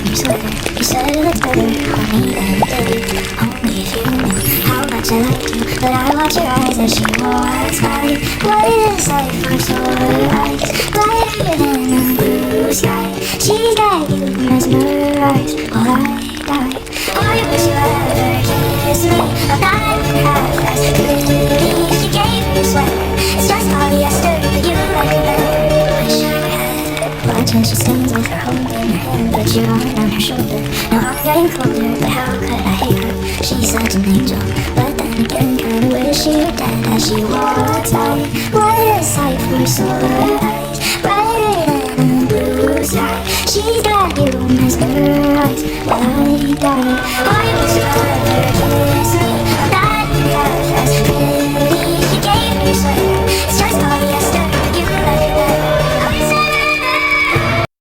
on your sweater. You said it looked better on me than it did. Only if you knew how much I like you. But I watch your eyes as she walks by. What is life for solar eyes? Brighter than a blue sky. She's got you mesmerized while I die. I wish you ever kissed me. A night half as pretty. She gave me a sweater. It's just polyester, but you like it better. Wish I had. Watch as she stands with her hold in her hand. Put your arm on her shoulder. Now I'm getting colder, but how could I hate her? She's such an angel, but then again, kinda wish she were dead as she walks by. What a sight for solar eyes, brighter than a blue sky. She's got you mesmerized while I die. I was